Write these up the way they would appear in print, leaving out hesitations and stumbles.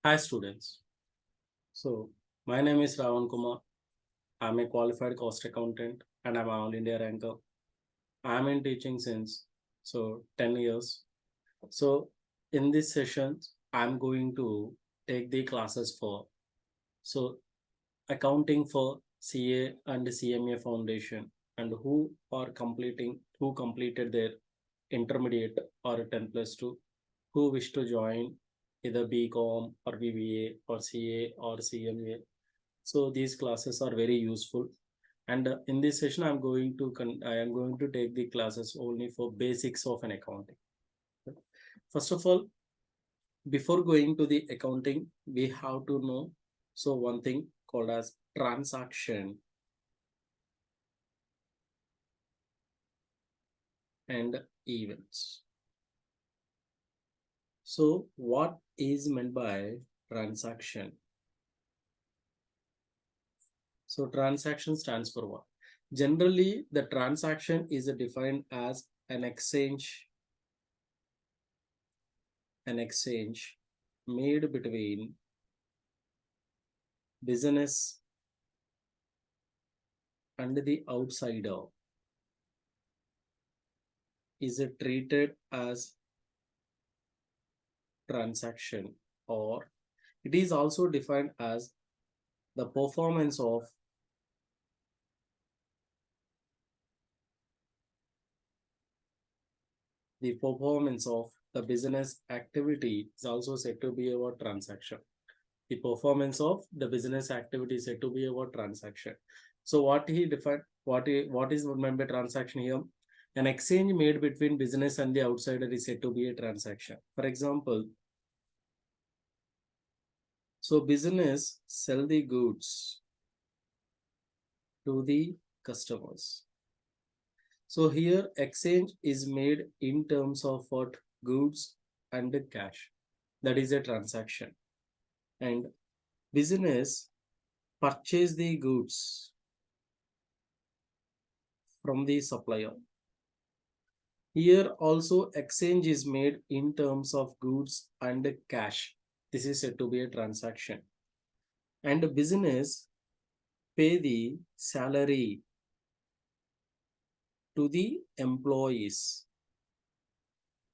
Hi students. So my name is Sravan Kumar. I'm a qualified cost accountant and I'm an all India ranker. I'm in teaching since 10 years. So in this session, I'm going to take the classes for so accounting for CA and CMA Foundation and who completed their intermediate or 10 plus 2 who wish to join either BCom or BBA or CA or CMA. So these classes are very useful. And in this session, I am going to take the classes only for basics of an accounting. First of all, before going to the accounting, we have to know one thing called as transaction and events. So what is meant by transaction? So transaction stands for what? Generally, the transaction is defined as an exchange made between business and the outsider is treated as transaction, or it is also defined as the performance of the business activity is also said to be about transaction. The performance of the business activity is said to be about transaction. So what is meant by transaction here? An exchange made between business and the outsider is said to be a transaction. For example, so business sell the goods to the customers. So here exchange is made in terms of what? Goods and cash. That is a transaction. And business purchase the goods from the supplier. Here also exchange is made in terms of goods and cash. This is said to be a transaction. And business pay the salary to the employees.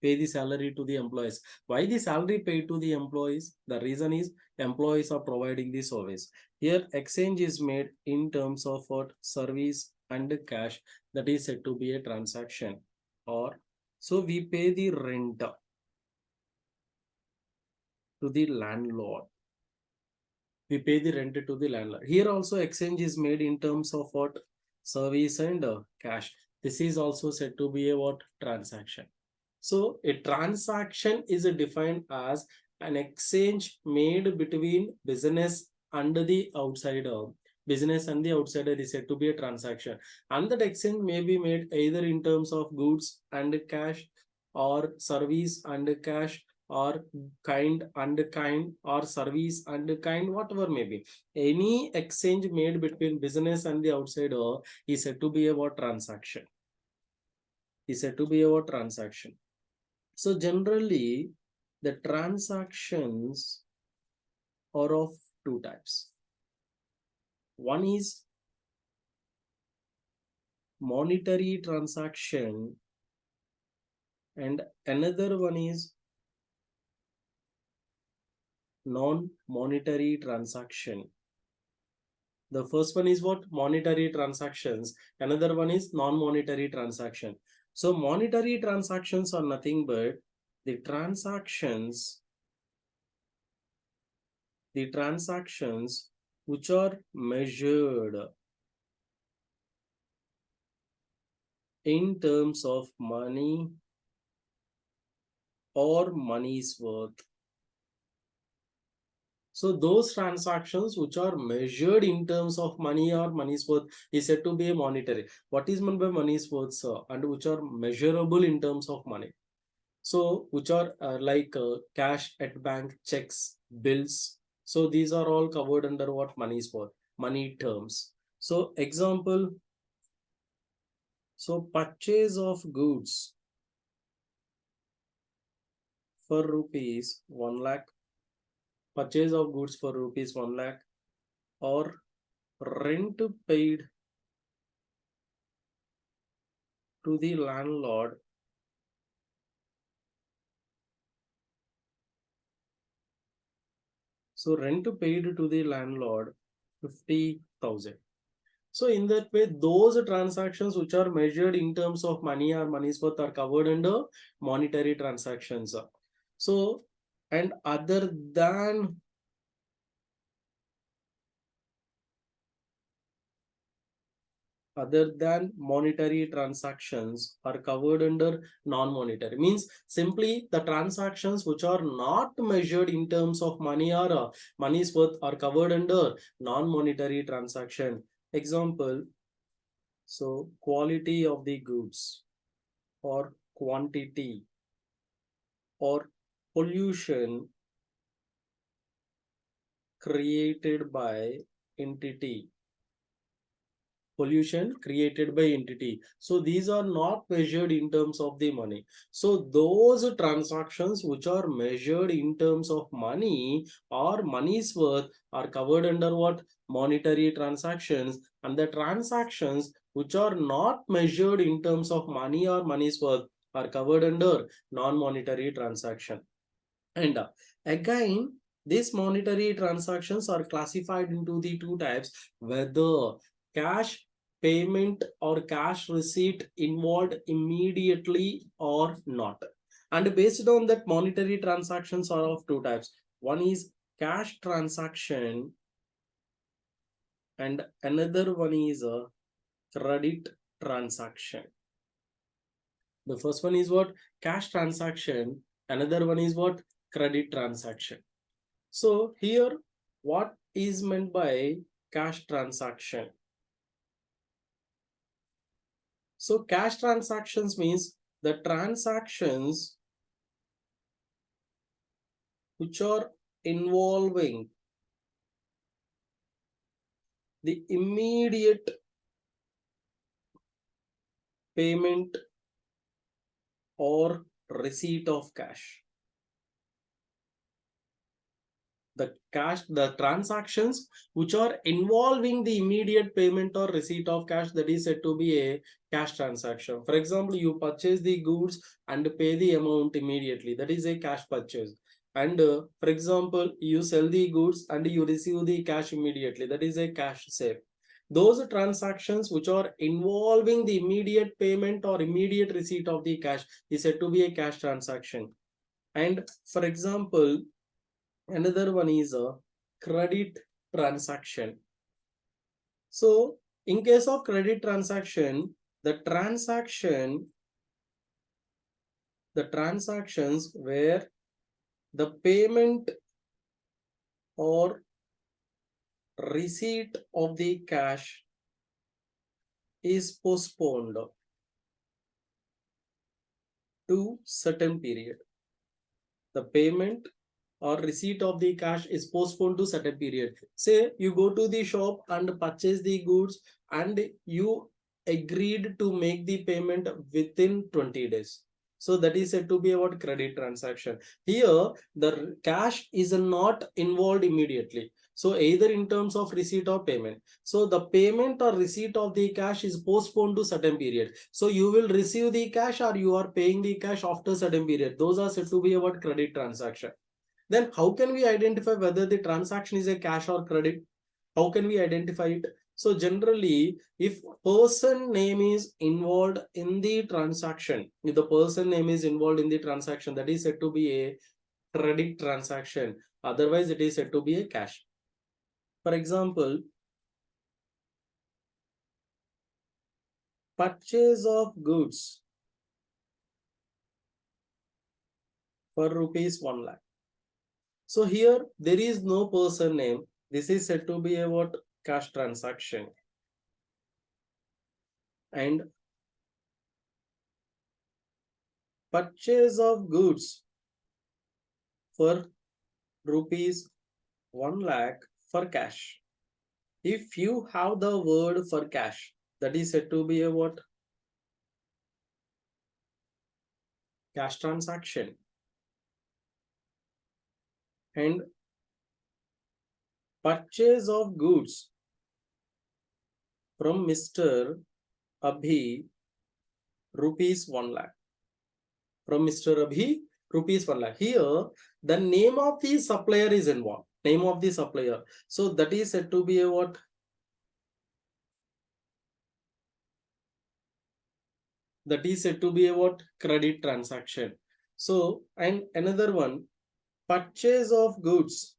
Pay the salary to the employees. Why the salary paid to the employees? The reason is employees are providing the service. Here exchange is made in terms of what? Service and cash. That is said to be a transaction. Or so we pay the rent to the landlord. We pay the rent to the landlord. Here also exchange is made in terms of what? Service and cash. This is also said to be a what? Transaction. So a transaction is defined as an exchange made between business and the outsider. Business and the outsider is said to be a transaction. And that exchange may be made either in terms of goods and cash, or service and cash, or kind and kind, or service and kind, whatever may be. Any exchange made between business and the outsider is said to be about transaction. Is said to be about transaction. So generally, the transactions are of two types. One is monetary transaction and another one is non-monetary transaction. The first one is what? Monetary transactions. Another one is non-monetary transaction. So monetary transactions are nothing but the transactions which are measured in terms of money or money's worth. So those transactions which are measured in terms of money or money's worth is said to be monetary. What is meant by money's worth, sir? And which are measurable in terms of money. So which are like cash at bank, checks, bills. So these are all covered under what? Money's worth, money terms. So example, so purchase of goods for rupees 1 lakh purchase of goods for rupees 1 lakh or rent paid to the landlord so rent paid to the landlord 50,000. So in that way, those transactions which are measured in terms of money or money's worth are covered under monetary transactions. So, and other than monetary transactions are covered under non-monetary, means simply the transactions which are not measured in terms of money or money's worth are covered under non-monetary transaction. Example, so quality of the goods or quantity or pollution created by entity. Pollution created by entity. So these are not measured in terms of the money. So those transactions which are measured in terms of money or money's worth are covered under what? Monetary transactions. And the transactions which are not measured in terms of money or money's worth are covered under non-monetary transaction. And again, these monetary transactions are classified into the two types, whether cash payment or cash receipt involved immediately or not. And based on that, monetary transactions are of two types. One is cash transaction and another one is a credit transaction. The first one is what? Cash transaction. Another one is what? Credit transaction. So here, what is meant by cash transaction? So cash transactions means the transactions which are involving the immediate payment or receipt of cash. The transactions which are involving the immediate payment or receipt of cash, that is said to be a cash transaction. For example, you purchase the goods and pay the amount immediately, that is a cash purchase. And for example, you sell the goods and you receive the cash immediately, that is a cash sale. Those transactions which are involving the immediate payment or immediate receipt of the cash is said to be a cash transaction. And for example, another one is a credit transaction. So in case of credit transaction, the transactions where the payment or receipt of the cash is postponed to certain period. The payment or receipt of the cash is postponed to certain period. Say you go to the shop and purchase the goods and you agreed to make the payment within 20 days. So that is said to be about credit transaction. Here, the cash is not involved immediately. So either in terms of receipt or payment. So the payment or receipt of the cash is postponed to certain period. So you will receive the cash or you are paying the cash after certain period. Those are said to be about credit transaction. Then how can we identify whether the transaction is a cash or credit? How can we identify it? So generally, if person name is involved in the transaction, if the person name is involved in the transaction, that is said to be a credit transaction. Otherwise, it is said to be a cash. For example, purchase of goods for rupees 1 lakh. So here there is no person name. This is said to be a what? Cash transaction. And purchase of goods for rupees 1 lakh for cash. If you have the word for cash, that is said to be a what? Cash transaction. And purchase of goods from Mr. Abhi, rupees 1 lakh. From Mr. Abhi, rupees 1 lakh. Here, the name of the supplier is involved. Name of the supplier. So that is said to be a what? That is said to be a what? Credit transaction. So, and another one, purchase of goods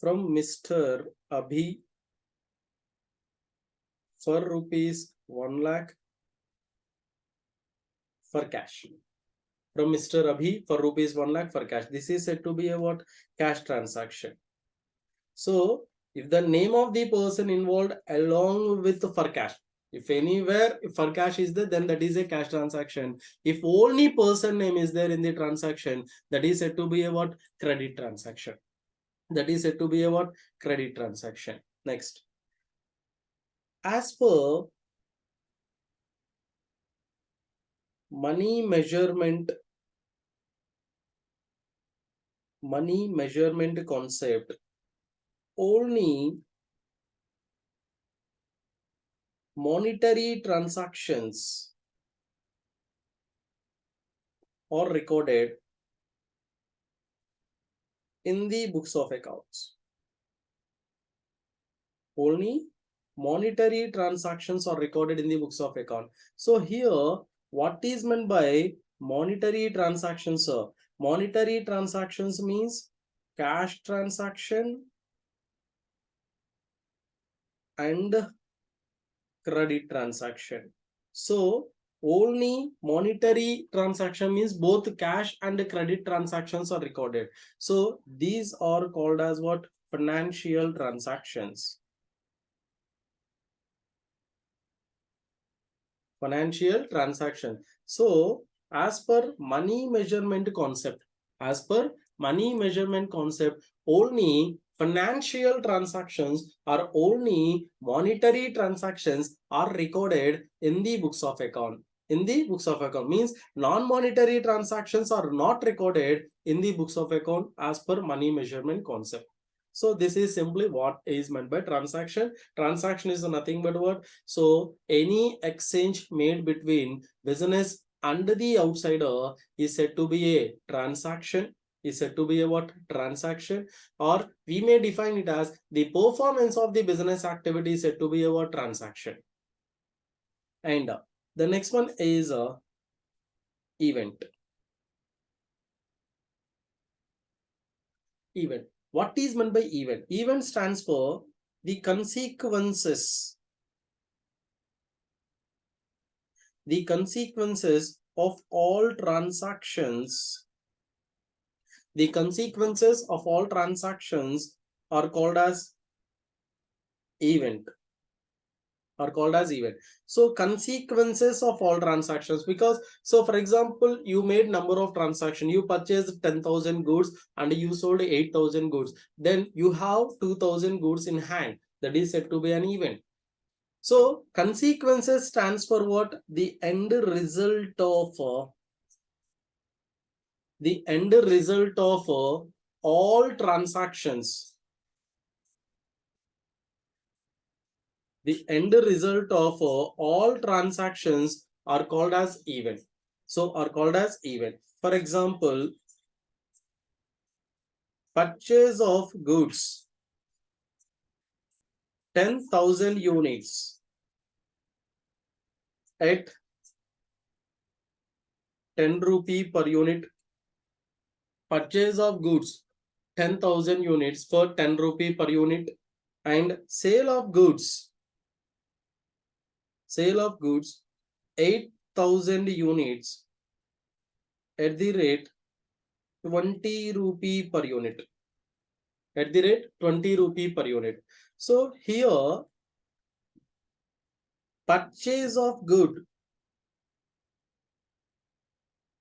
from Mr. Abhi for rupees 1 lakh for cash. From Mr. Abhi for rupees 1 lakh for cash. This is said to be a what? Cash transaction. So if the name of the person involved along with for cash, if anywhere for cash is there, then that is a cash transaction. If only person name is there in the transaction, that is said to be a what? Credit transaction. That is said to be a what? Credit transaction. Next. As per money measurement concept, only monetary transactions are recorded in the books of accounts. Only monetary transactions are recorded in the books of account. So here, what is meant by monetary transactions, sir? Monetary transactions means cash transaction and credit transaction. So only monetary transaction means both cash and credit transactions are recorded. So these are called as what? Financial transactions. Financial transaction. So as per money measurement concept, only financial transactions or only monetary transactions are recorded in the books of account. In the books of account means non-monetary transactions are not recorded in the books of account as per money measurement concept. So this is simply what is meant by transaction. Transaction is nothing but what? So any exchange made between business and the outsider is said to be a transaction. Is said to be a what? Transaction. Or we may define it as the performance of the business activity is said to be a what? Transaction. And the next one is event. Event. What is meant by event? Event stands for the consequences. The consequences of all transactions. The consequences of all transactions are called as event. So consequences of all transactions, because so for example, you made number of transactions, you purchased 10,000 goods and you sold 8,000 goods, then you have 2,000 goods in hand. That is said to be an event. So consequences stands for what? The end result of all transactions. The end result of all transactions are called as event. So are called as event. For example, purchase of goods 10,000 units at 10 rupee per unit. Purchase of goods 10,000 units for 10 rupee per unit, and sale of goods 8,000 units at the rate 20 rupee per unit. At the rate 20 rupee per unit. So here, purchase of good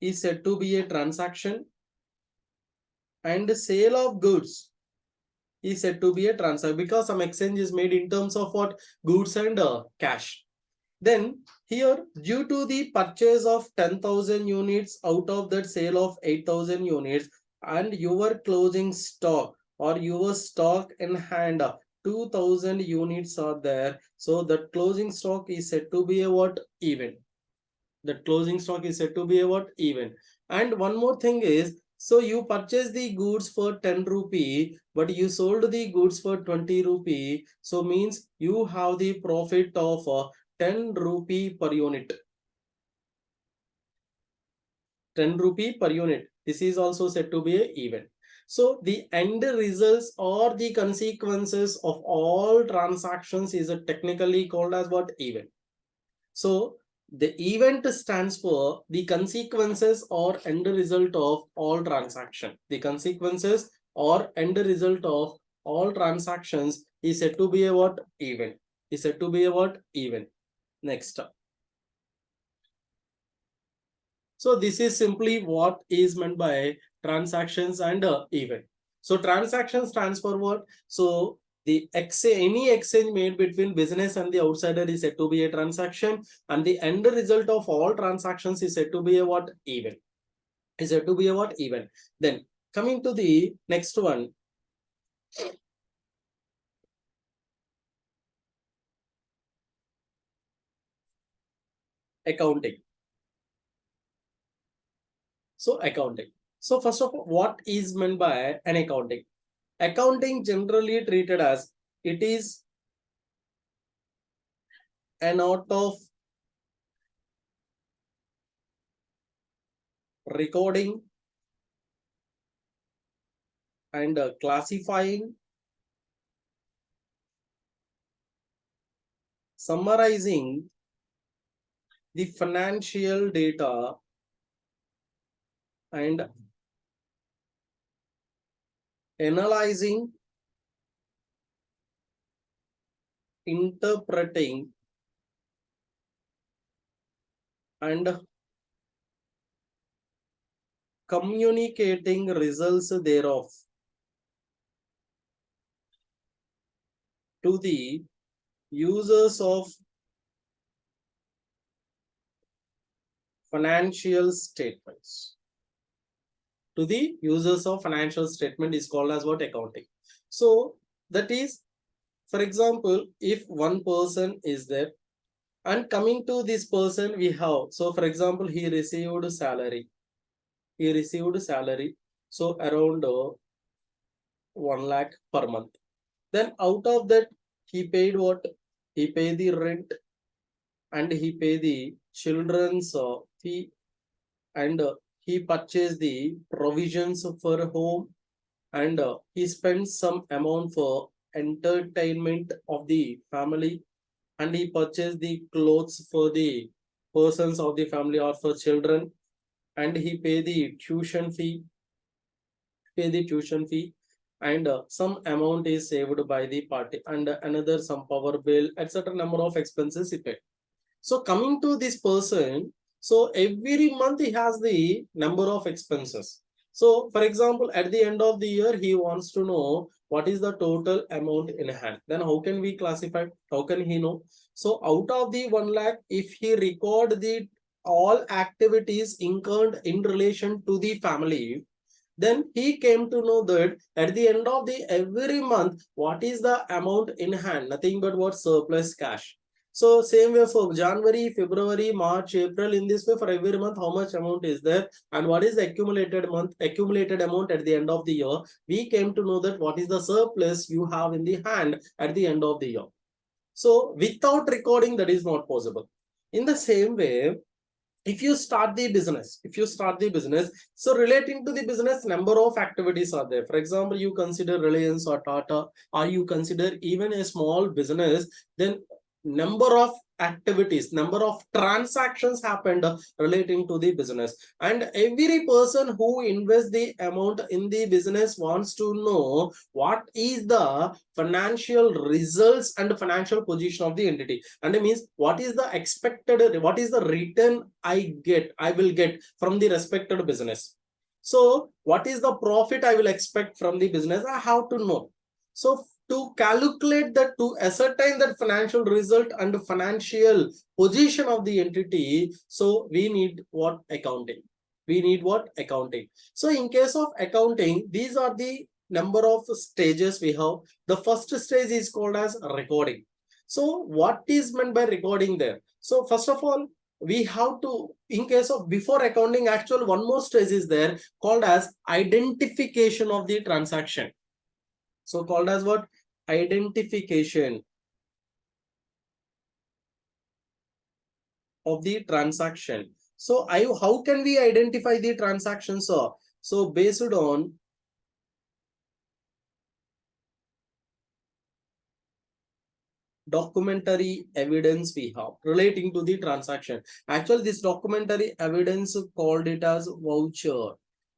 is said to be a transaction, and sale of goods is said to be a transaction, because some exchange is made in terms of what? Goods and cash. Then here, due to the purchase of 10,000 units, out of that sale of 8,000 units, and your closing stock or your stock in hand, 2000 units are there. So the closing stock is said to be a what? Even. The closing stock is said to be a what? Even. And one more thing is, so you purchased the goods for 10 rupee, but you sold the goods for 20 rupee. So means you have the profit of 10 rupee per unit. 10 rupee per unit. This is also said to be a even. So the end results or the consequences of all transactions is technically called as what? Even. So the event stands for the consequences or end result of all transaction. The consequences or end result of all transactions is said to be a what? Event. Is said to be a what? Event. Next. So this is simply what is meant by transactions and event. So transaction stands for what? So the any exchange made between business and the outsider is said to be a transaction, and the end result of all transactions is said to be a what? Event. Is said to be a what? Event. Then coming to the next one, accounting. So accounting. So first of all, what is meant by an accounting? Accounting generally treated as it is an art of recording and classifying, summarizing the financial data, and analyzing, interpreting, and communicating results thereof to the users of financial statements. To the users of financial statement is called as what? Accounting. So that is, for example, if one person is there and coming to this person we have, so for example, he received salary. He received salary. So around 1 lakh per month. Then out of that, he paid what? He paid the rent and he paid the children's fee, and he purchased the provisions for home, and he spent some amount for entertainment of the family, and he purchased the clothes for the persons of the family or for children, and he paid the tuition fee, and some amount is saved by the party, and another some power bill, etc. number of expenses he paid. So coming to this person, so every month he has the number of expenses. So for example, at the end of the year, he wants to know what is the total amount in hand. Then how can we classify? How can he know? So out of the 1 lakh, if he record the all activities incurred in relation to the family, then he came to know that at the end of the every month, what is the amount in hand? Nothing but what? Surplus cash. So same way for January, February, March, April, in this way for every month, how much amount is there and what is the accumulated amount at the end of the year? We came to know that what is the surplus you have in the hand at the end of the year. So without recording, that is not possible. In the same way, if you start the business, so relating to the business, number of activities are there. For example, you consider Reliance or Tata, or you consider even a small business, then number of activities, number of transactions happened relating to the business, and every person who invests the amount in the business wants to know what is the financial results and financial position of the entity, and it means what is the expected, what is the return I will get from the respected business. So what is the profit I will expect from the business? I have to know. So to calculate that, to ascertain that financial result and financial position of the entity, so we need what? Accounting. We need what? Accounting. So in case of accounting, these are the number of stages we have. The first stage is called as recording. So what is meant by recording there? So first of all, we have to, in case of before accounting, actual one more stage is there called as identification of the transaction. So called as what? Identification of the transaction. So how can we identify the transaction, sir? So based on documentary evidence we have relating to the transaction. Actually, this documentary evidence called it as voucher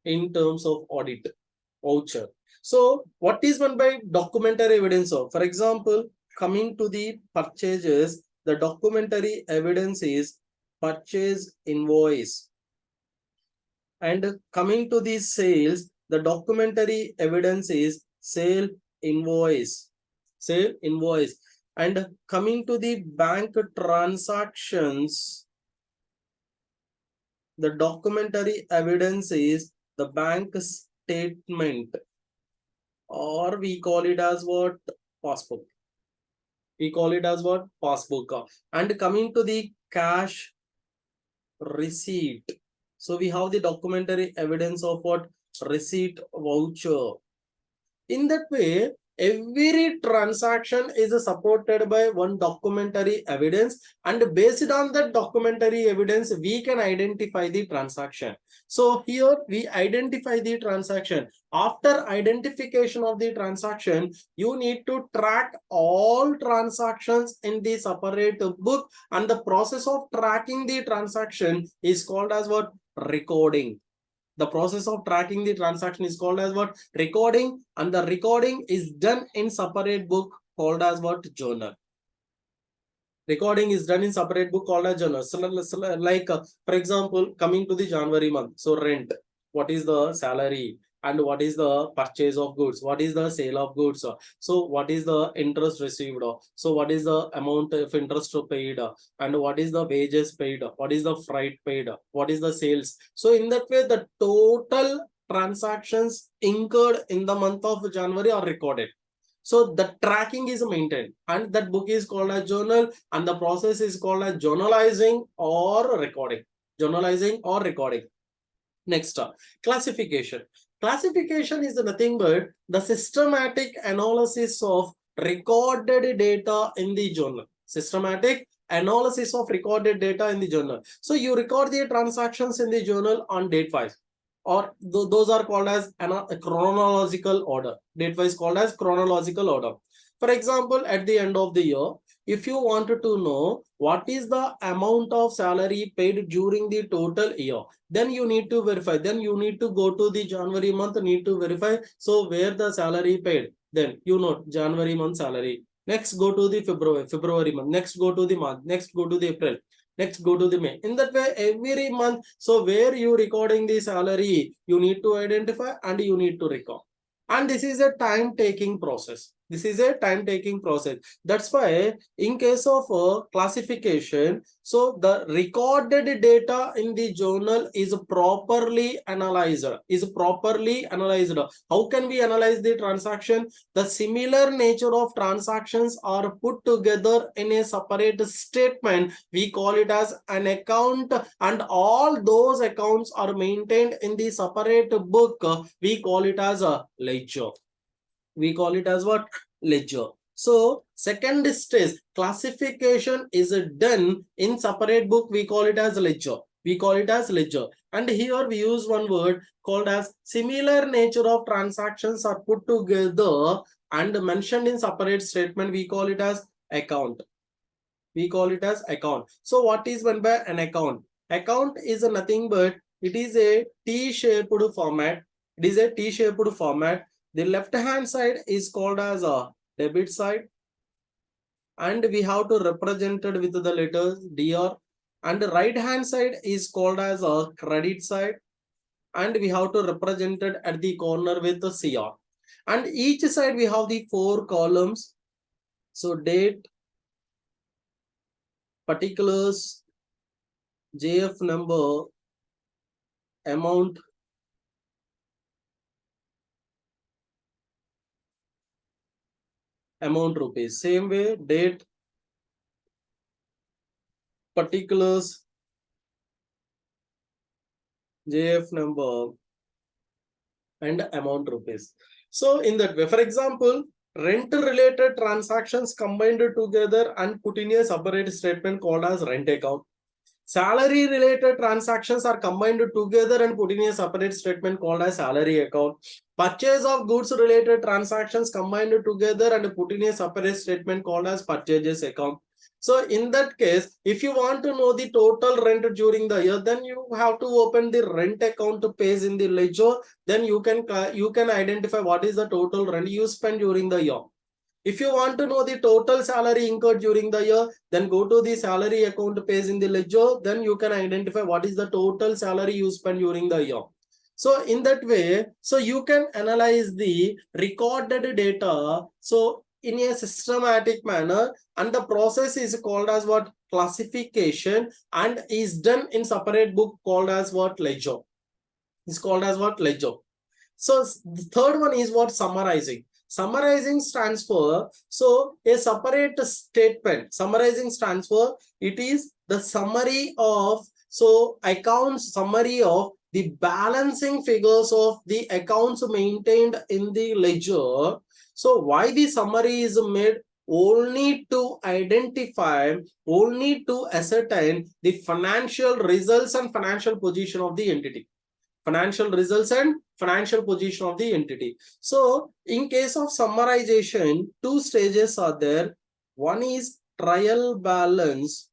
in terms of audit. Voucher. So what is meant by documentary evidence? For example, coming to the purchases, the documentary evidence is purchase invoice. And coming to the sales, the documentary evidence is sale invoice. Sale invoice. And coming to the bank transactions, the documentary evidence is the bank statement, or we call it as what? Passbook. We call it as what? Passbook. And coming to the cash receipt. So we have the documentary evidence of what? Receipt voucher. In that way, every transaction is supported by one documentary evidence, and based on that documentary evidence, we can identify the transaction. So here we identify the transaction. After identification of the transaction, you need to track all transactions in the separate book, and the process of tracking the transaction is called as what? Recording. The process of tracking the transaction is called as what? Recording. And the recording is done in separate book called as what? Journal. Recording is done in separate book called as journal. So like for example, coming to the January month, so rent, what is the salary, and what is the purchase of goods, what is the sale of goods, so what is the interest received, so what is the amount of interest paid, and what is the wages paid, what is the freight paid, what is the sales. So in that way, the total transactions incurred in the month of January are recorded. So the tracking is maintained, and that book is called a journal, and the process is called as journalizing or recording. Journalizing or recording. Next, classification. Classification is nothing but the systematic analysis of recorded data in the journal. Systematic analysis of recorded data in the journal. So you record the transactions in the journal on date wise, or those are called as a chronological order. Date wise called as chronological order. For example, at the end of the year, if you wanted to know what is the amount of salary paid during the total year, then you need to verify. Then you need to go to the January month, need to verify. So where the salary paid, then you know January month salary. Next go to the February month. Next go to the March. Next go to the April. Next go to the May. In that way, every month, so where you recording the salary, you need to identify and you need to record. And this is a time taking process. This is a time taking process. That's why in case of classification, so the recorded data in the journal is properly analyzed. How can we analyze the transaction? The similar nature of transactions are put together in a separate statement. We call it as an account, and all those accounts are maintained in the separate book. We call it as a ledger. We call it as what? Ledger. So second stage, classification is done in separate book. We call it as ledger. We call it as ledger. And here we use one word called as similar nature of transactions are put together and mentioned in separate statement. We call it as account. We call it as account. So what is meant by an account? Account is nothing but it is a T-shaped format. It is a T-shaped format. The left hand side is called as a debit side, and we have to represent it with the letters DR, and the right hand side is called as a credit side, and we have to represent it at the corner with the CR, and each side we have the 4 columns. So date, particulars, JF number, amount rupees. Same way, date, particulars, JF number, and amount rupees. So in that way, for example, rent related transactions combined together and put in a separate statement called as rent account. Salary related transactions are combined together and put in a separate statement called as salary account. Purchase of goods related transactions combined together and put in a separate statement called as purchases account. So in that case, if you want to know the total rent during the year, then you have to open the rent account page in the ledger. Then you can identify what is the total rent you spend during the year. If you want to know the total salary incurred during the year, then go to the salary account page in the ledger. Then you can identify what is the total salary you spend during the year. So in that way, so you can analyze the recorded data. So in a systematic manner, and the process is called as what? Classification, and is done in separate book called as what? Ledger. It's called as what? Ledger. So the third one is what? Summarizing. Summarizing stands for, so a separate statement. Summarizing stands for, it is the summary of, so accounts summary of the balancing figures of the accounts maintained in the ledger. So why the summary is made? Only to identify, only to ascertain the financial results and financial position of the entity. Financial results and financial position of the entity. So in case of summarization, two stages are there. One is trial balance,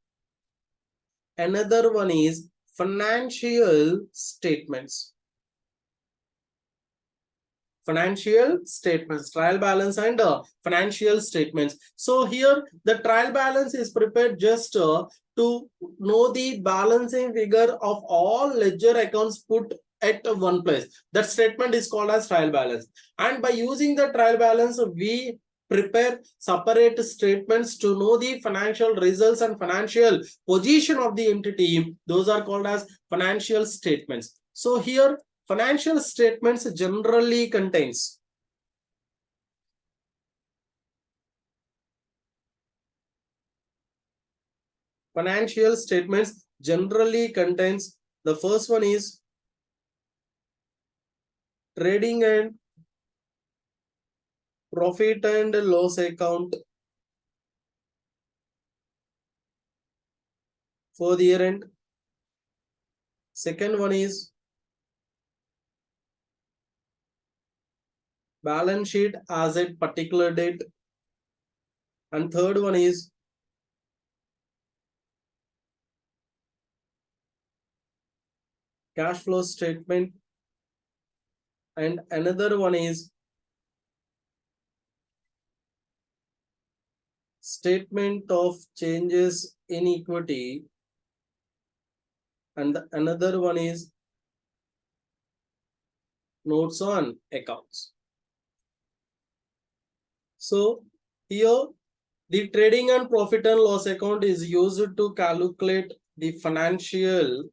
another one is financial statements. Financial statements, trial balance and financial statements. So here the trial balance is prepared just to know the balancing figure of all ledger accounts put at one place. That statement is called as trial balance. And by using the trial balance, we prepare separate statements to know the financial results and financial position of the entity. Those are called as financial statements. So here financial statements generally contains the first one is trading and profit and loss account for the year end. Second one is balance sheet as at particular date. And third one is cash flow statement. And another one is statement of changes in equity. And another one is notes on accounts. So here the trading and profit and loss account is used to calculate the financial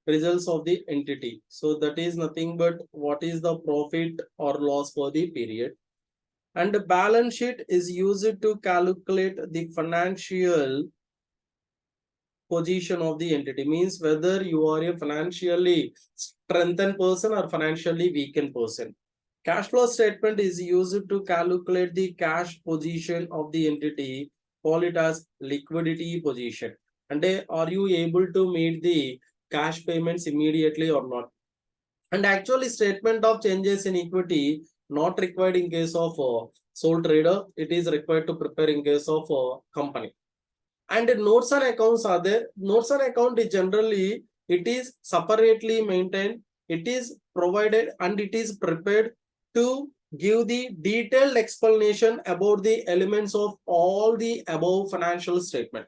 results of the entity. So that is nothing but what is the profit or loss for the period. And the balance sheet is used to calculate the financial position of the entity, means whether you are a financially strengthened person or financially weakened person. Cash flow statement is used to calculate the cash position of the entity, call it as liquidity position. And are you able to meet the cash payments immediately or not? And actually statement of changes in equity not required in case of sole trader. It is required to prepare in case of company. And notes and accounts are there. Notes and account is generally, it is separately maintained. It is provided and it is prepared to give the detailed explanation about the elements of all the above financial statement.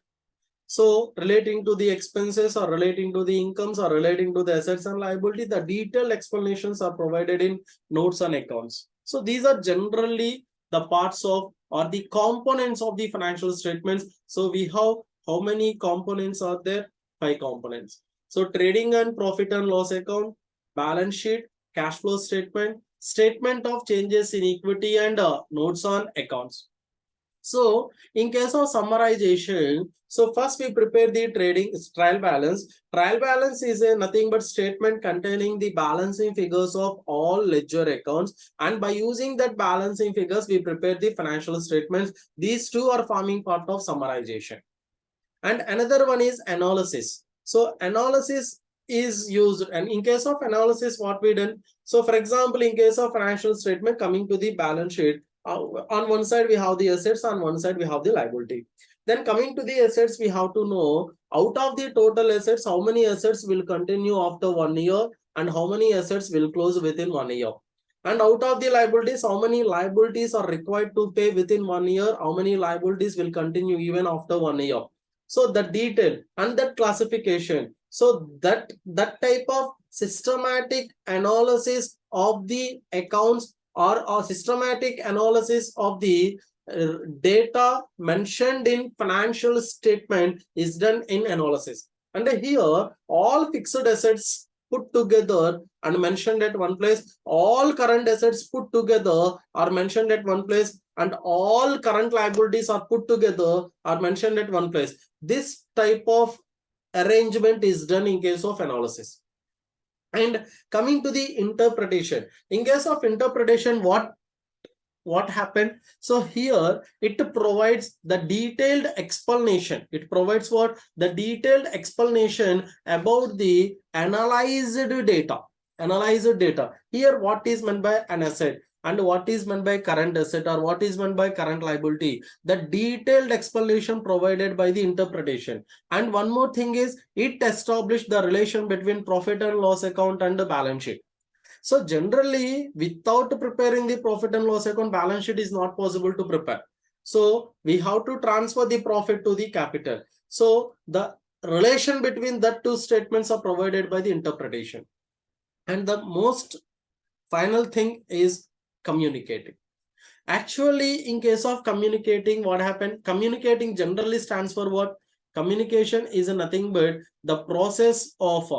So relating to the expenses or relating to the incomes or relating to the assets and liability, the detailed explanations are provided in notes and accounts. So these are generally the parts of or the components of the financial statements. So we have how many components are there? 5 components. So trading and profit and loss account, balance sheet, cash flow statement, statement of changes in equity, and notes on accounts. So in case of summarization, so first we prepare the trading trial balance. Trial balance is a nothing but statement containing the balancing figures of all ledger accounts, and by using that balancing figures we prepare the financial statements. These two are forming part of summarization. And another one is analysis. So analysis is used, and in case of analysis what we done, so for example in case of financial statement, coming to the balance sheet, on one side we have the assets, on one side we have the liability. Then coming to the assets, we have to know out of the total assets how many assets will continue after 1 year and how many assets will close within 1 year. And out of the liabilities, how many liabilities are required to pay within 1 year, how many liabilities will continue even after 1 year. So the detail and that classification, so that type of systematic analysis of the accounts, or systematic analysis of the data mentioned in financial statement is done in analysis. And here all fixed assets put together and mentioned at one place, all current assets put together are mentioned at one place, and all current liabilities are put together are mentioned at one place. This type of arrangement is done in case of analysis. And coming to the interpretation, in case of interpretation, what happened? So here it provides the detailed explanation. It provides what? The detailed explanation about the analyzed data. Analyzed data. Here what is meant by an asset and what is meant by current asset or what is meant by current liability. The detailed explanation provided by the interpretation. And one more thing is, it established the relation between profit and loss account and the balance sheet. So generally, without preparing the profit and loss account, balance sheet is not possible to prepare. So we have to transfer the profit to the capital. So the relation between that two statements are provided by the interpretation. And the most final thing is communicating. Actually, in case of communicating, what happened? Communicating generally stands for what? Communication is nothing but the process of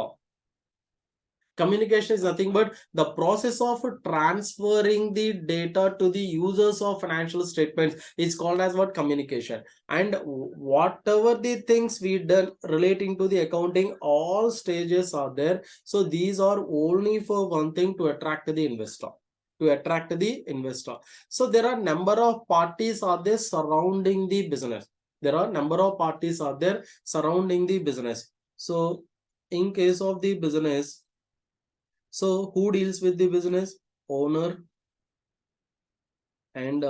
communication is nothing but the process of transferring the data to the users of financial statements is called as what? Communication. And whatever the things we done relating to the accounting, all stages are there. So these are only for one thing, to attract the investor. To attract the investor. So there are number of parties are there surrounding the business. There are number of parties are there surrounding the business. So in case of the business, so who deals with the business? Owner and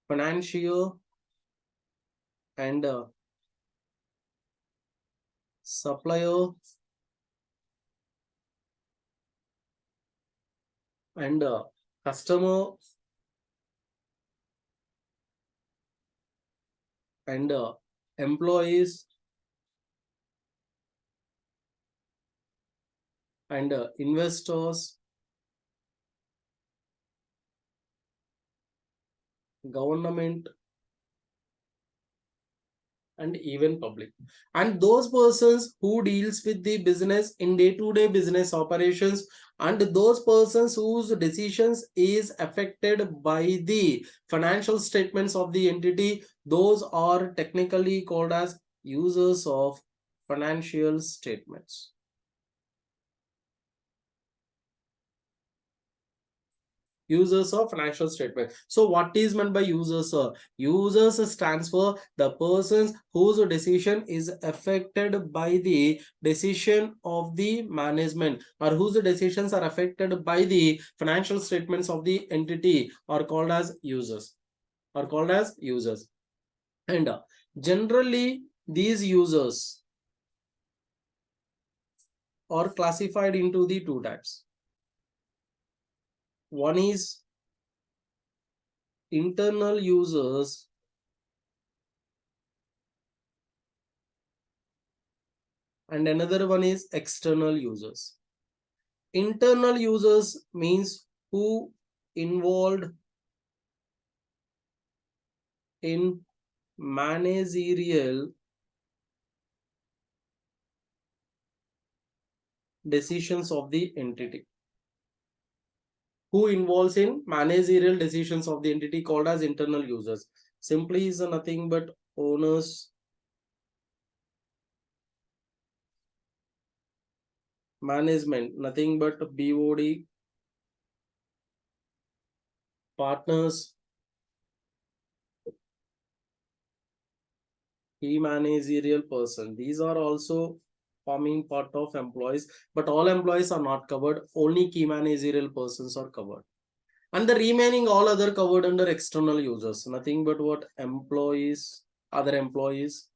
financier and supplier and customer and employees and investors, government, and even public. And those persons who deals with the business in day-to-day business operations, and those persons whose decisions is affected by the financial statements of the entity, those are technically called as users of financial statements. Users of financial statement. So what is meant by users? Users stands for the persons whose decision is affected by the decision of the management, or whose decisions are affected by the financial statements of the entity, are called as users. Are called as users. And generally these users are classified into the two types. One is internal users and another one is external users. Internal users means who involved in managerial decisions of the entity. Who involves in managerial decisions of the entity called as internal users. Simply is nothing but owners, management, nothing but BOD, partners, key managerial person. These are also forming part of employees, but all employees are not covered. Only key managerial persons are covered. And the remaining all other covered under external users. Nothing but what employees, other employees,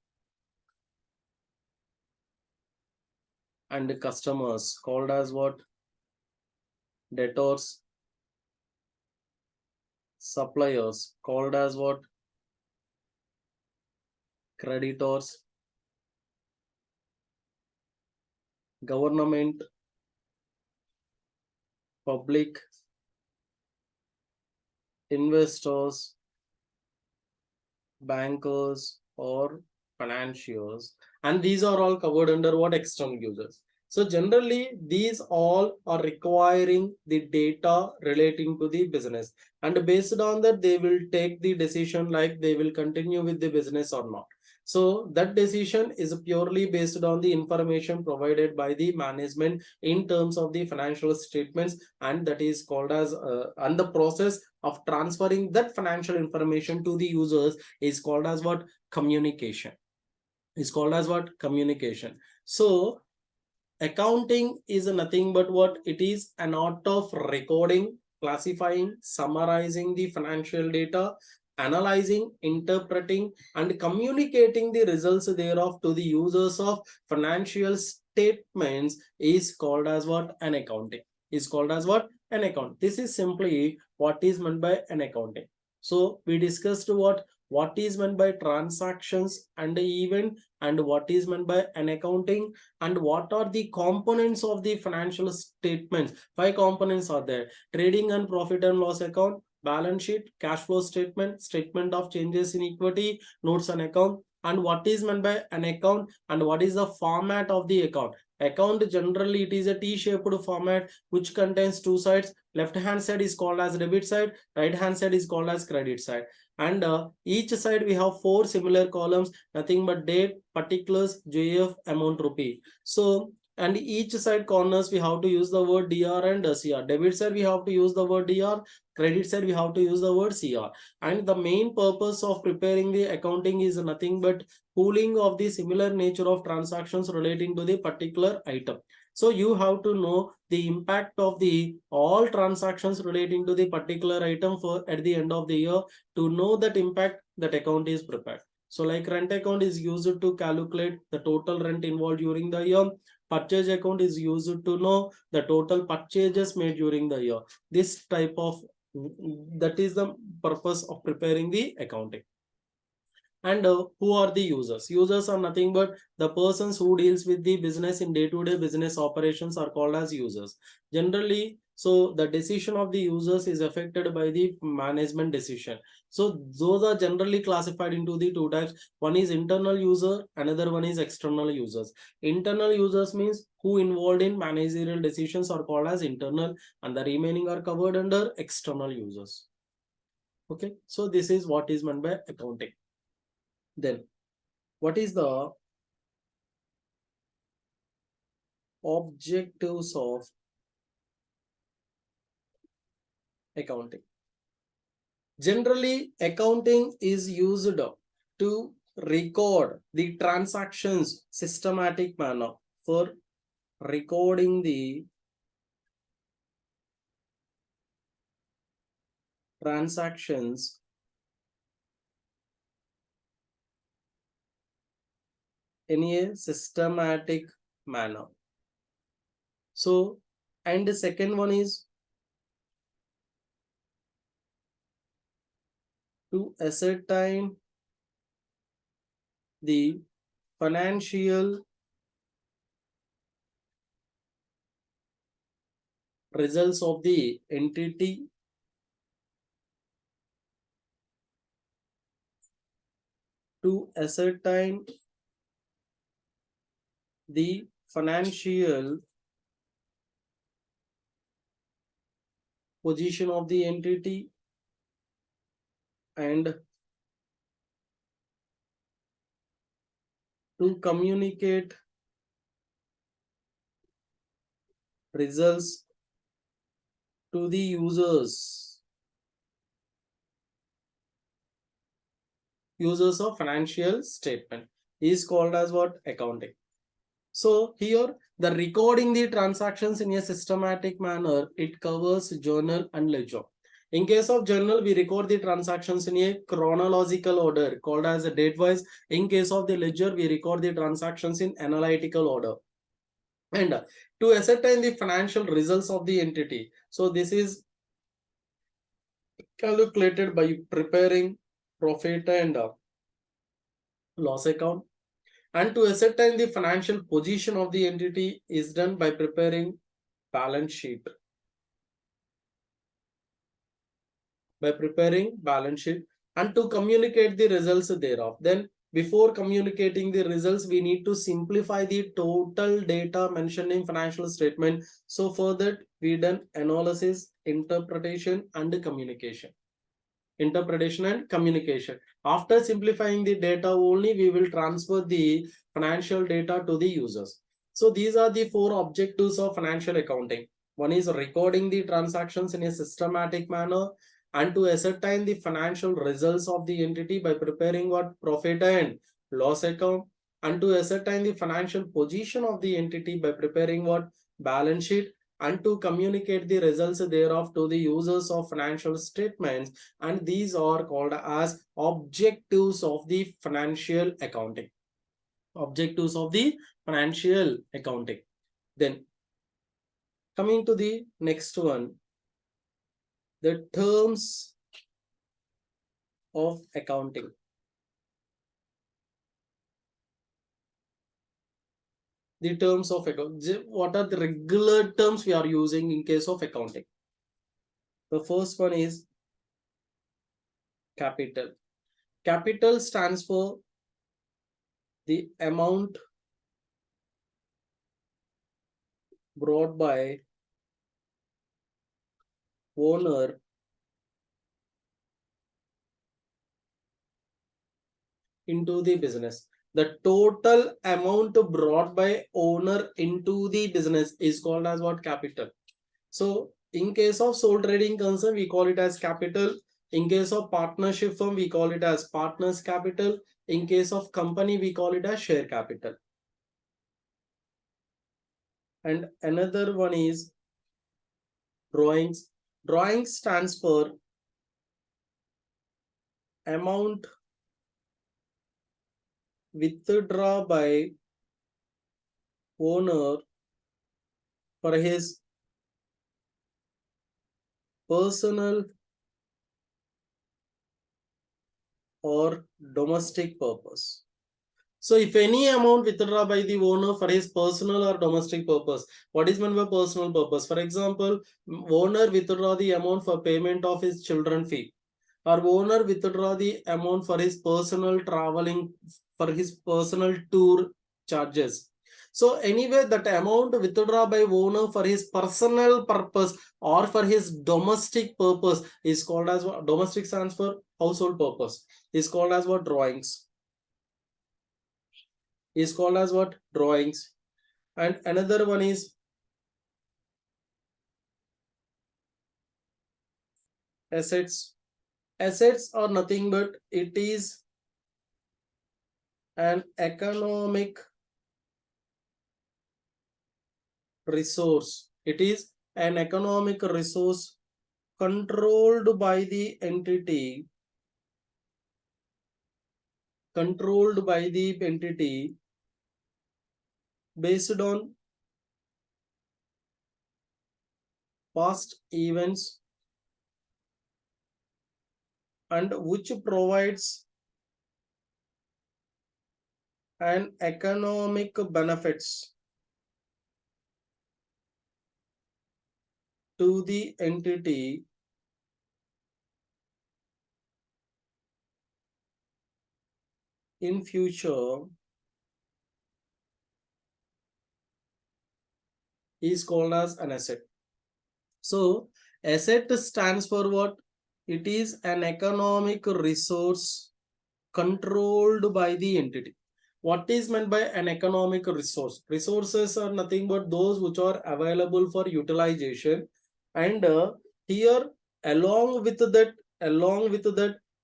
and customers called as what? Debtors, suppliers called as what? Creditors, government, public, investors, bankers, or financiers, and these are all covered under what? External users. So generally these all are requiring the data relating to the business, and based on that they will take the decision like they will continue with the business or not. So that decision is purely based on the information provided by the management in terms of the financial statements, and that is called as and the process of transferring that financial information to the users is called as what? Communication. Is called as what? Communication. So accounting is nothing but what? It is an art of recording, classifying, summarizing the financial data, analyzing, interpreting, and communicating the results thereof to the users of financial statements is called as what? An accounting. Is called as what? An account. This is simply what is meant by an accounting. So we discussed what is meant by transactions and event, and what is meant by an accounting, and what are the components of the financial statements. Five components are there: trading and profit and loss account, balance sheet, cash flow statement, statement of changes in equity, notes and account. And what is meant by an account, and what is the format of the account. Account generally it is a T-shaped format which contains two sides. Left hand side is called as debit side, right hand side is called as credit side, and each side we have four similar columns, nothing but date, particulars, JF, amount, rupee. So and each side corners we have to use the word DR and CR. Debit side we have to use the word DR, credit side we have to use the word CR. And the main purpose of preparing the accounting is nothing but pooling of the similar nature of transactions relating to the particular item. So you have to know the impact of the all transactions relating to the particular item for at the end of the year. To know that impact, that account is prepared. So like rent account is used to calculate the total rent involved during the year. Purchase account is used to know the total purchases made during the year. This type of, that is the purpose of preparing the accounting. And who are the users? Users are nothing but the persons who deals with the business in day-to-day business operations are called as users. Generally, so the decision of the users is affected by the management decision. So those are generally classified into the two types. One is internal user, another one is external users. Internal users means who involved in managerial decisions are called as internal, and the remaining are covered under external users. Okay, so this is what is meant by accounting. Then what is the objectives of accounting? Generally, accounting is used to record the transactions systematic manner. For recording the transactions in a systematic manner. So, and the second one is to ascertain the financial results of the entity to ascertain the financial position of the entity and to communicate results to the users of financial statement is called as what? Accounting. So here the recording the transactions in a systematic manner, it covers journal and ledger. In case of journal, we record the transactions in a chronological order called as a date wise. In case of the ledger, we record the transactions in analytical order. And to ascertain the financial results of the entity, so this is calculated by preparing profit and loss account, and to ascertain the financial position of the entity is done by preparing balance sheet. And to communicate the results thereof, then before communicating the results, we need to simplify the total data mentioned in financial statement. So for that, we done analysis, interpretation and communication. After simplifying the data only, we will transfer the financial data to the users. So these are the four objectives of financial accounting. One is recording the transactions in a systematic manner, and to ascertain the financial results of the entity by preparing what? Profit and loss account, and to ascertain the financial position of the entity by preparing what? Balance sheet, and to communicate the results thereof to the users of financial statements. And these are called as objectives of the financial accounting. Then coming to the next one, the terms of accounting. The terms of accounting. What are the regular terms we are using in case of accounting? The first one is capital. Capital stands for the amount brought by owner into the business. The total amount brought by owner into the business is called as what? Capital. So in case of sole trading concern, we call it as capital. In case of partnership firm, we call it as partners capital. In case of company, we call it as share capital. And another one is drawings. Drawings stands for amount withdraw by owner for his personal or domestic purpose. So if any amount withdrawn by the owner for his personal or domestic purpose, what is meant by personal purpose? For example, owner withdraw the amount for payment of his children fee, or owner withdraw the amount for his personal traveling, for his personal tour charges. So anyway, that amount withdraw by owner for his personal purpose or for his domestic purpose is called as what? Domestic stands for household purpose. Is called as what? Drawings. Is called as what? Drawings. And another one is assets. Assets are nothing but it is an economic resource. It is an economic resource controlled by the entity, based on past events, and which provides an economic benefits to the entity in future is called as an asset. So Asset stands for what? It is an economic resource controlled by the entity. What is meant by an economic resource? Resources are nothing but those which are available for utilization, and here along with that,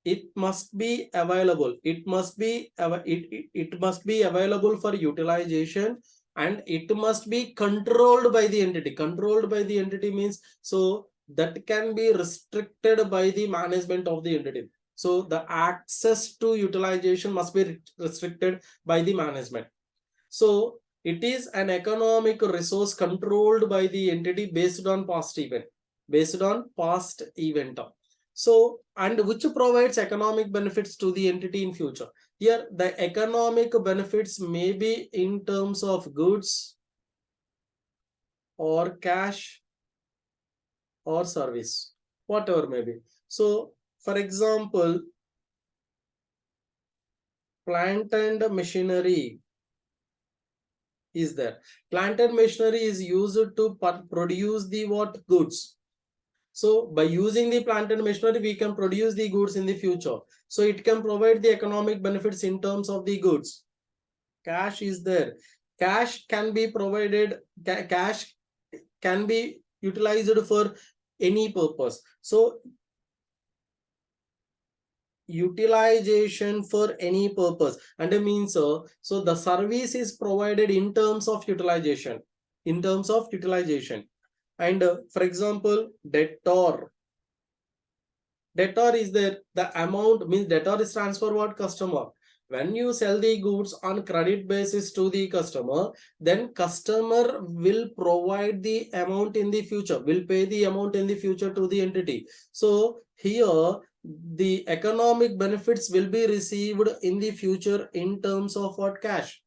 it must be available. It must be available for utilization, and it must be controlled by the entity. Controlled by the entity means, so that can be restricted by the management of the entity. So the access to utilization must be restricted by the management. So it is an economic resource controlled by the entity based on past event. Based on past event. So, and which provides economic benefits to the entity in future. Here, the economic benefits may be in terms of goods or cash or service, whatever may be. So, for example, plant and machinery is there. Plant and machinery is used to produce the what? Goods. So by using the plant and machinery, we can produce the goods in the future. So it can provide the economic benefits in terms of the goods. Cash is there. Cash can be provided, cash can be utilized for any purpose. So utilization for any purpose, and it means so the service is provided in terms of utilization, and for example, debtor is there. The amount means debtor is transfer what? Customer. When you sell the goods on credit basis to the customer, then customer will provide the amount in the future, will pay the amount in the future to the entity. So here the economic benefits will be received in the future in terms of what? Cash.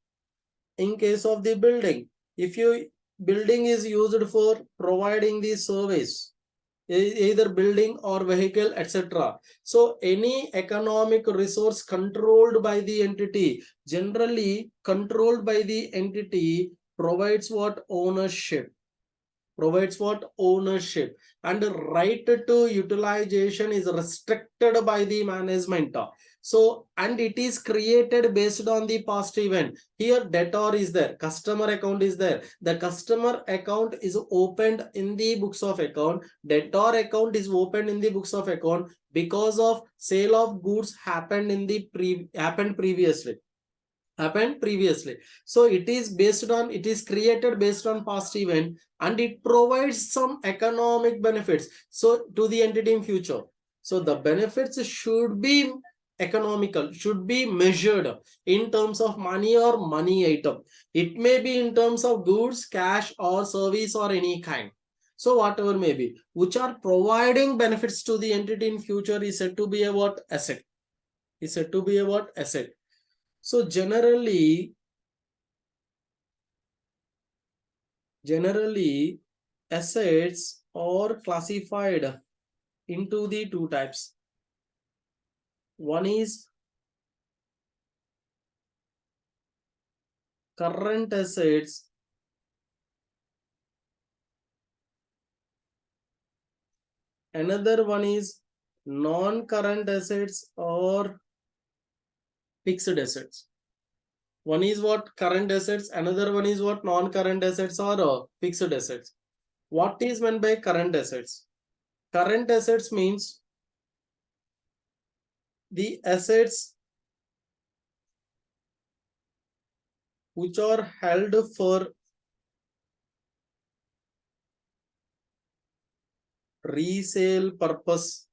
In case of the building, if you building is used for providing the service, either building or vehicle, etc. So any economic resource controlled by the entity, generally controlled by the entity, provides what? Ownership. Provides what? Ownership. And right to utilization is restricted by the management. So, and it is created based on the past event. Here debtor is there, customer account is there. The customer account is opened in the books of account. Debtor account is opened in the books of account because of sale of goods happened in the previously. So it is based on, it is created based on past event, and it provides some economic benefits so to the entity in future. So the benefits should be economical, should be measured in terms of money or money item. It may be in terms of goods, cash or service or any kind. So whatever may be, which are providing benefits to the entity in future, is said to be a what? Asset. Is said to be a what? Asset. So generally assets are classified into the two types. One is current assets, another one is non-current assets or fixed assets. One is what? Current assets, another one is what? Non-current assets or fixed assets. What is meant by current assets? Current assets means the assets which are held for resale purpose.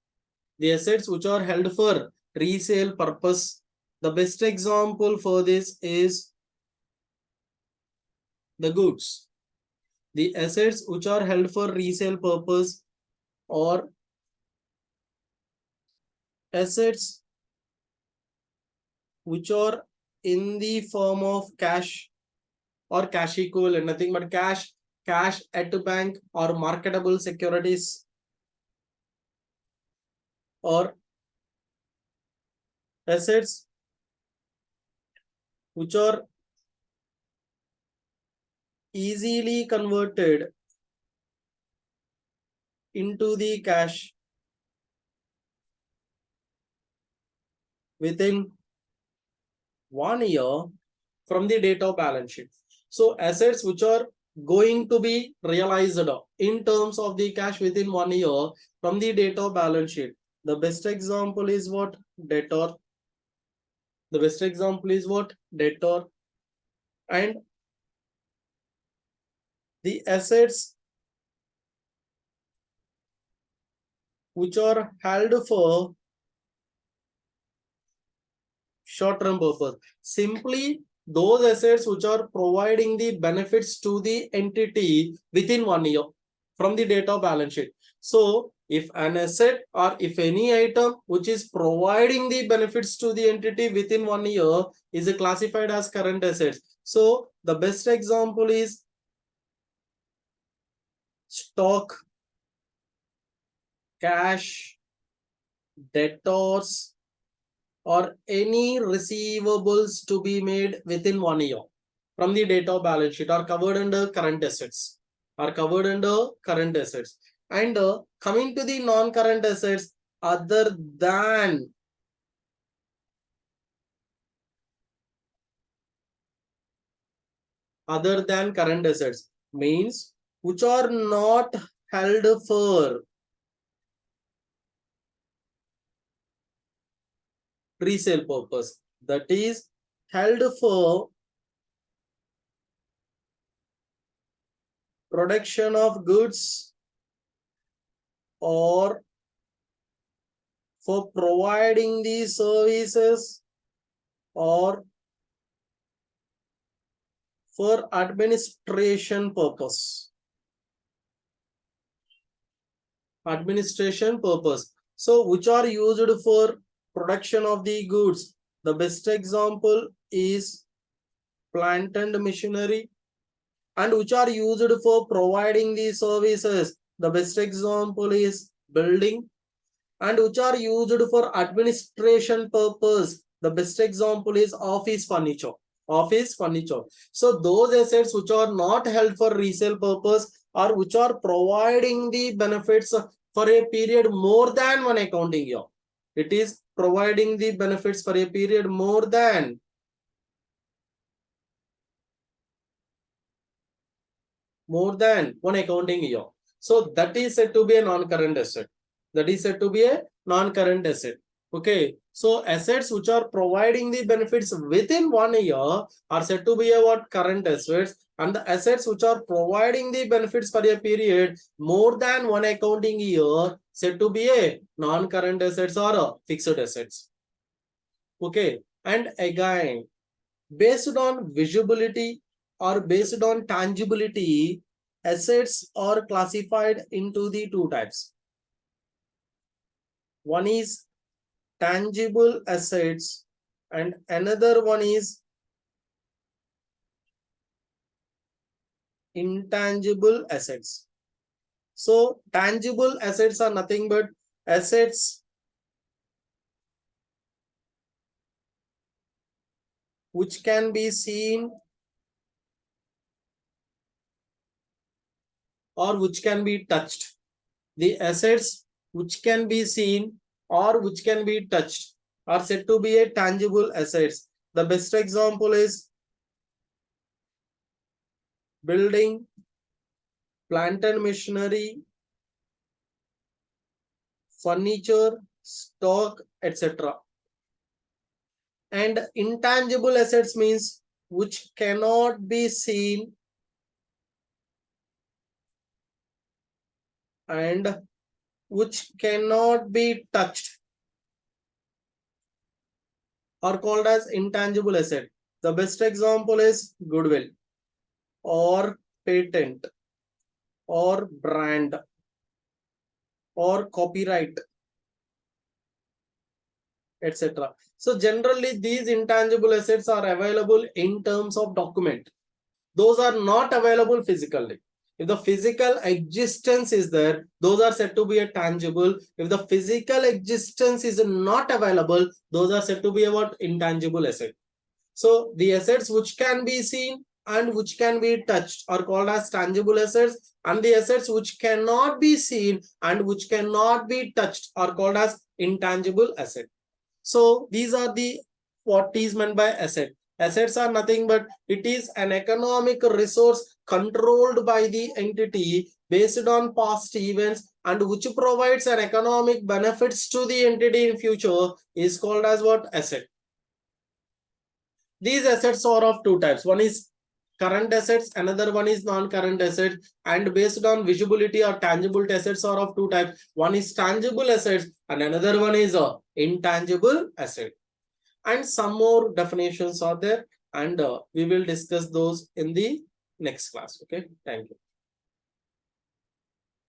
The assets which are held for resale purpose. The best example for this is the goods. The assets which are held for resale purpose, or assets which are in the form of cash or cash equivalent, nothing but cash at bank or marketable securities, or assets which are easily converted into the cash within 1 year from the date of balance sheet. So assets which are going to be realized in terms of the cash within 1 year from the date of balance sheet. The best example is what? Debtor. The best example is what? Debtor. And the assets which are held for short-term purpose. Simply those assets which are providing the benefits to the entity within 1 year from the date of balance sheet. So if an asset or if any item which is providing the benefits to the entity within 1 year is classified as current assets. So the best example is stock, cash, debtors, or any receivables to be made within 1 year from the date of balance sheet are covered under current assets. And coming to the non-current assets, other than current assets means which are not held for resale purpose, that is held for production of goods or for providing the services or for administration purpose. So which are used for production of the goods. The best example is plant and machinery. And which are used for providing the services. The best example is building. And which are used for administration purpose. The best example is office furniture. So those assets which are not held for resale purpose or which are providing the benefits for a period more than one accounting year. It is providing the benefits for a period more than one accounting year. So that is said to be a non-current asset. Okay. So assets which are providing the benefits within 1 year are said to be a what? Current assets. And the assets which are providing the benefits for a period more than one accounting year said to be a non-current assets or a fixed assets. Okay. And again, based on visibility or based on tangibility, assets are classified into the two types. One is tangible assets and another one is intangible assets. So tangible assets are nothing but assets which can be seen or which can be touched. The assets which can be seen or which can be touched are said to be a tangible assets. The best example is building, plant and machinery, furniture, stock, etc. And intangible assets means which cannot be seen and which cannot be touched are called as intangible asset. The best example is goodwill or patent or brand or copyright, etc. So generally these intangible assets are available in terms of document. Those are not available physically. If the physical existence is there, those are said to be a tangible. If the physical existence is not available, those are said to be a what? Intangible asset. So the assets which can be seen and which can be touched are called as tangible assets, and the assets which cannot be seen and which cannot be touched are called as intangible asset. So these are the what is meant by asset. Assets are nothing but it is an economic resource controlled by the entity based on past events and which provides an economic benefits to the entity in future is called as what? Asset. These assets are of two types. One is current assets, another one is non-current assets, and based on visibility or tangible assets are of two types. One is tangible assets and another one is intangible asset. And some more definitions are there, and we will discuss those in the next class. Okay, thank you.